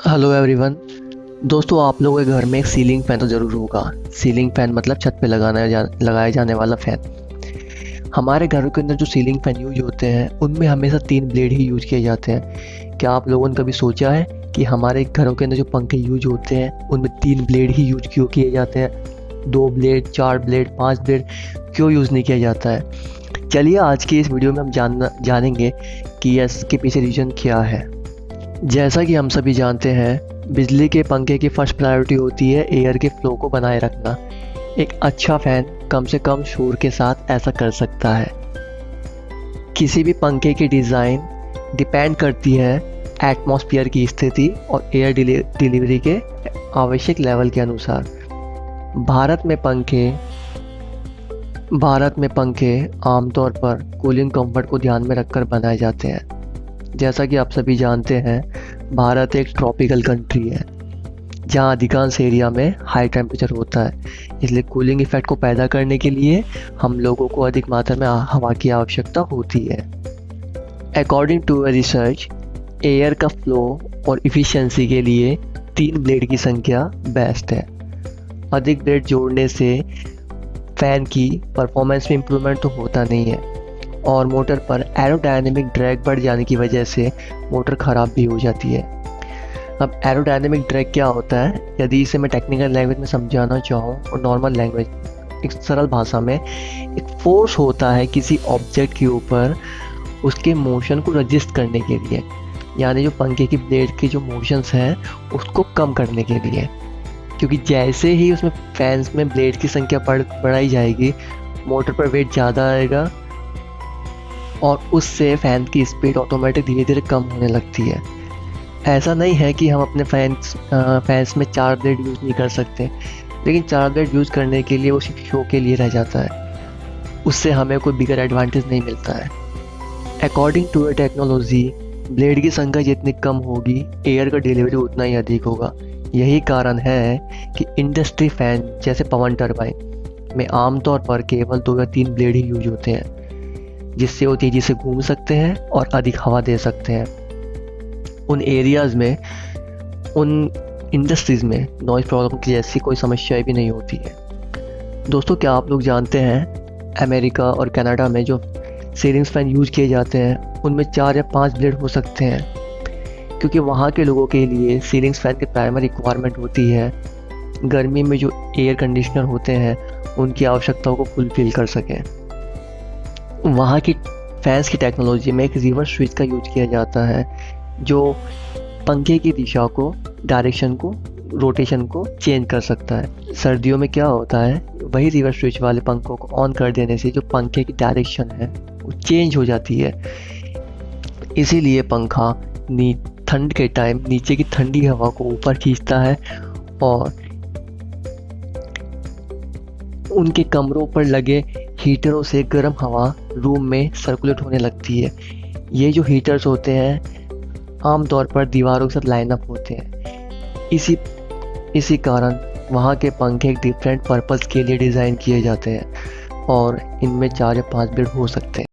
Hello everyone. दोस्तों, आप लोगों के घर में एक सीलिंग फैन तो ज़रूर होगा। सीलिंग फैन मतलब छत पे लगाया जाने वाला फ़ैन। हमारे घरों के अंदर जो सीलिंग फैन यूज होते हैं उनमें हमेशा 3 ब्लेड ही यूज किए जाते हैं। क्या आप लोगों ने कभी सोचा है कि हमारे घरों के अंदर जो पंखे यूज होते हैं उनमें 3 ब्लेड ही यूज क्यों किए जाते हैं? 2 ब्लेड, 4 ब्लेड, 5 ब्लेड क्यों यूज़ नहीं किया जाता है? चलिए आज की इस वीडियो में हम जानेंगे कि इसके पीछे रीज़न क्या है। जैसा कि हम सभी जानते हैं, बिजली के पंखे की फर्स्ट प्रायोरिटी होती है एयर के फ्लो को बनाए रखना। एक अच्छा फैन कम से कम शोर के साथ ऐसा कर सकता है। किसी भी पंखे की डिज़ाइन डिपेंड करती है एटमॉस्फेयर की स्थिति और एयर डिलीवरी के आवश्यक लेवल के अनुसार। भारत में पंखे आमतौर पर कूलिंग कंफर्ट को ध्यान में रखकर बनाए जाते हैं। जैसा कि आप सभी जानते हैं, भारत एक ट्रॉपिकल कंट्री है जहां अधिकांश एरिया में हाई टेम्परेचर होता है। इसलिए कूलिंग इफेक्ट को पैदा करने के लिए हम लोगों को अधिक मात्रा में हवा की आवश्यकता होती है। अकॉर्डिंग टू रिसर्च, एयर का फ्लो और इफ़िशियंसी के लिए 3 ब्लेड की संख्या बेस्ट है। अधिक ब्लेड जोड़ने से फैन की परफॉर्मेंस में इम्प्रूवमेंट तो होता नहीं है और मोटर पर एरोडायनेमिक ड्रैग बढ़ जाने की वजह से मोटर ख़राब भी हो जाती है। अब एरोडायनेमिक ड्रैग क्या होता है? यदि इसे मैं टेक्निकल लैंग्वेज में समझाना चाहूँ और नॉर्मल लैंग्वेज, एक सरल भाषा में, एक फोर्स होता है किसी ऑब्जेक्ट के ऊपर उसके मोशन को रजिस्ट करने के लिए, यानी जो पंखे की ब्लेड के जो मोशंस हैं उसको कम करने के लिए। क्योंकि जैसे ही उसमें फैंस में ब्लेड की संख्या बढ़ाई जाएगी, मोटर पर वेट ज़्यादा आएगा और उससे फ़ैन की स्पीड ऑटोमेटिक धीरे धीरे कम होने लगती है। ऐसा नहीं है कि हम अपने फैंस में 4 ब्लेड यूज़ नहीं कर सकते, लेकिन 4 ब्लेड यूज़ करने के लिए वो सिर्फ शो के लिए रह जाता है। उससे हमें कोई बिगर एडवांटेज नहीं मिलता है। अकॉर्डिंग टू टेक्नोलॉजी, ब्लेड की संख्या जितनी कम होगी, एयर का डिलीवरी उतना ही अधिक होगा। यही कारण है कि इंडस्ट्री फैन जैसे पवन टरबाइन में आमतौर पर केवल 2 या 3 ब्लेड ही यूज होते हैं, जिससे वो तेज़ी से घूम सकते हैं और अधिक हवा दे सकते हैं। उन एरियाज़ में, उन इंडस्ट्रीज़ में नॉइज़ प्रॉब्लम की जैसी कोई समस्याएं भी नहीं होती है। दोस्तों, क्या आप लोग जानते हैं अमेरिका और कनाडा में जो सीलिंग फैन यूज किए जाते हैं उनमें 4 या 5 ब्लेड हो सकते हैं, क्योंकि वहाँ के लोगों के लिए सीलिंग फैन की प्राइमरी रिक्वायरमेंट होती है गर्मी में जो एयर कंडीशनर होते हैं उनकी आवश्यकताओं को फुलफिल कर सकें। वहाँ की फैंस की टेक्नोलॉजी में एक रिवर्स स्विच का यूज किया जाता है जो पंखे की दिशा को, डायरेक्शन को, रोटेशन को चेंज कर सकता है। सर्दियों में क्या होता है, वही रिवर्स स्विच वाले पंखों को ऑन कर देने से जो पंखे की डायरेक्शन है वो चेंज हो जाती है। इसीलिए पंखा ठंड के टाइम नीचे की ठंडी हवा को ऊपर खींचता है और उनके कमरों पर लगे हीटरों से गर्म हवा रूम में सर्कुलेट होने लगती है। ये जो हीटर्स होते हैं आमतौर पर दीवारों के साथ लाइन अप होते हैं। इसी कारण वहाँ के पंखे एक डिफरेंट पर्पस के लिए डिज़ाइन किए जाते हैं और इनमें 4 या 5 ब्लेड हो सकते हैं।